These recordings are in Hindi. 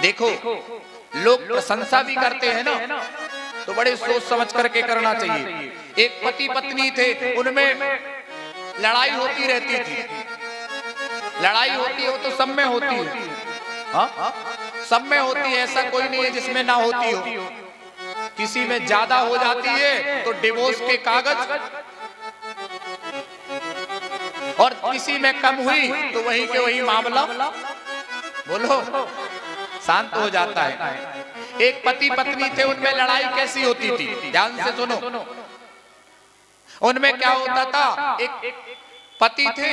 देखो लोग प्रशंसा भी करते हैं ना, तो बड़े सोच समझ करके करना चाहिए। एक पति पत्नी थे, उनमें लड़ाई होती रहती थी। लड़ाई होती हो तो सब में होती है, हाँ सब में होती है, ऐसा कोई नहीं है जिसमें ना होती हो। किसी में ज्यादा हो जाती है तो डिवोर्स के कागज, और किसी में कम हुई तो वहीं के वहीं मामला बोलो शांत हो जाता है। एक पति पत्नी थे, उनमें लड़ाई कैसी होती थी, ध्यान से सुनो। उनमें क्या होता था, एक पति थे,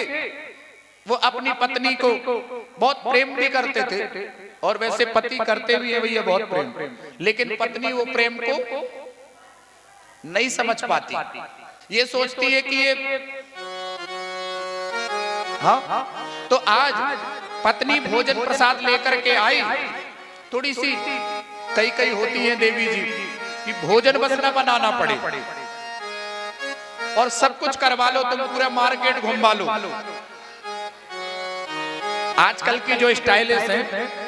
वो अपनी पत्नी को बहुत प्रेम भी करते थे, और वैसे पति करते भी है भैया बहुत प्रेम, लेकिन पत्नी वो प्रेम को नहीं समझ पाती। ये सोचती है कि ये हाँ, तो आज पत्नी भोजन प्रसाद लेकर के आई, थोड़ी सी कई होती है देवी जी कि भोजन बस न बनाना पड़े और सब कुछ करवा लो, तुम पूरा मार्केट घुमा लो। आजकल की जो स्टाइलिश है,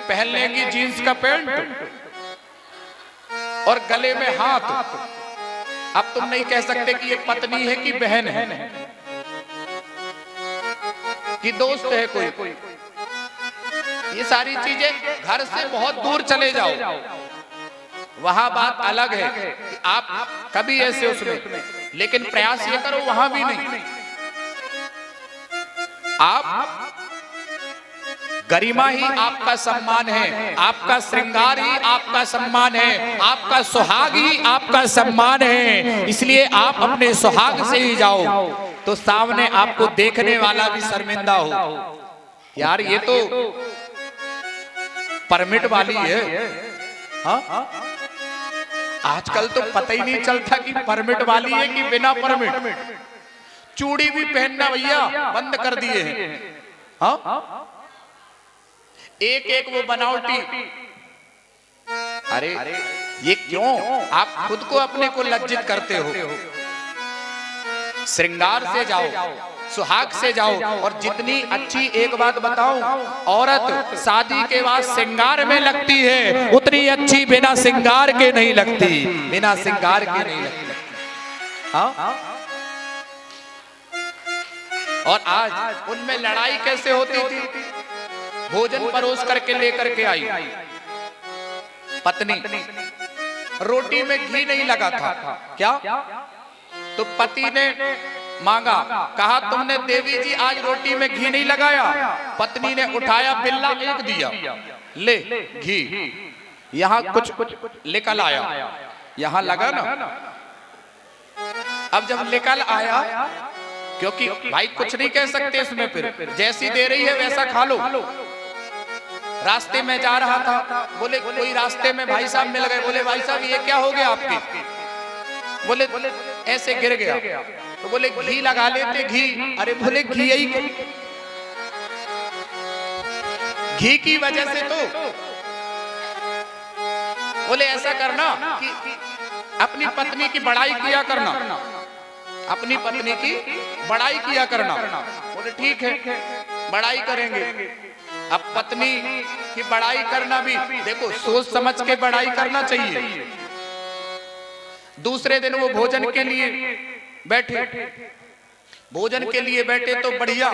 पहन लेंगी जीन्स का पैंट और गले में हाथ। अब तुम नहीं कह सकते कि ये पत्नी है कि बहन है कि दोस्त है कोई। ये सारी चीजें घर से बहुत दूर चले जाओ, वहां बात अलग है कि आप कभी ऐसे उसमें, लेकिन प्रयास ये करो वहां भी नहीं। आप गरिमा ही आपका सम्मान है, आपका श्रृंगार ही आपका सम्मान है, आपका सुहाग ही आपका सम्मान है। इसलिए आप अपने सुहाग से ही जाओ तो सामने आपको देखने वाला भी शर्मिंदा हो। यार ये तो परमिट वाली है, हाँ आजकल तो पता ही नहीं चलता कि परमिट वाली है कि बिना परमिट। चूड़ी भी पहनना भैया बंद कर दिए हैं, हाँ एक वो बनावटी। अरे ये क्यों, आप खुद को अपने को लज्जित करते हो। श्रृंगार से जाओ, सुहाग से जाओ। और जितनी अच्छी, एक बात बताऊं, औरत शादी के बाद श्रृंगार में लगती है, उतनी अच्छी बिना श्रृंगार के नहीं लगती, बिना श्रृंगार के नहीं लगती। हाँ और आज उनमें लड़ाई कैसे होती थी। भोजन परोस करके लेकर के आई पत्नी, रोटी में घी नहीं लगा था क्या, तो पति ने मांगा, कहा तुमने देवी जी आज रोटी में घी नहीं लगाया। पत्नी ने उठाया बिल्ला, एक दिया, ले घी, यहाँ कुछ निकल आया, यहाँ लगा ना। अब जब निकल आया, क्योंकि भाई कुछ नहीं कह सकते इसमें, फिर जैसी दे रही है वैसा खा लो। रास्ते में जा रहा था, बोले कोई रास्ते में भाई साहब मिल गए, बोले भाई साहब ये क्या हो गया आपके, बोले ऐसे गिर गया। तो बोले घी लगा लेते, घी। अरे बोले घी यही, घी की वजह से तो। बोले ऐसा करना कि अपनी पत्नी की बड़ाई किया करना, अपनी पत्नी की बड़ाई किया करना। बोले ठीक है बड़ाई करेंगे। अब पत्नी की बड़ाई करना भी देखो सोच समझ के बड़ाई करना चाहिए। दूसरे दिन वो भोजन के लिए बैठे, भोजन के लिए बैठे तो बढ़िया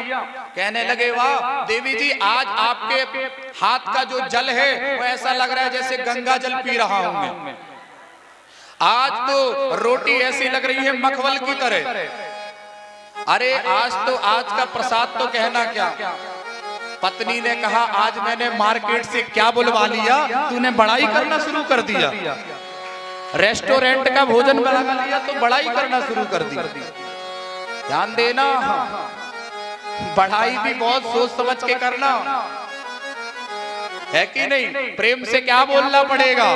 कहने लगे, वाह देवी जी आज आपके हाथ का जो जल है वो ऐसा लग रहा है जैसे गंगा जल पी रहा हूं मैं। आज तो रोटी ऐसी लग रही है मखमल की तरह। अरे आज का प्रसाद तो कहना क्या। पत्नी ने कहा आज मैंने मार्केट से क्या बुलवा लिया, तूने बड़ाई करना शुरू कर दिया। रेस्टोरेंट का भोजन बना लिया तो बड़ाई करना शुरू कर दी। ध्यान देना, बढ़ाई भी बहुत सोच समझ के करना है कि नहीं। प्रेम से क्या बोलना पड़ेगा,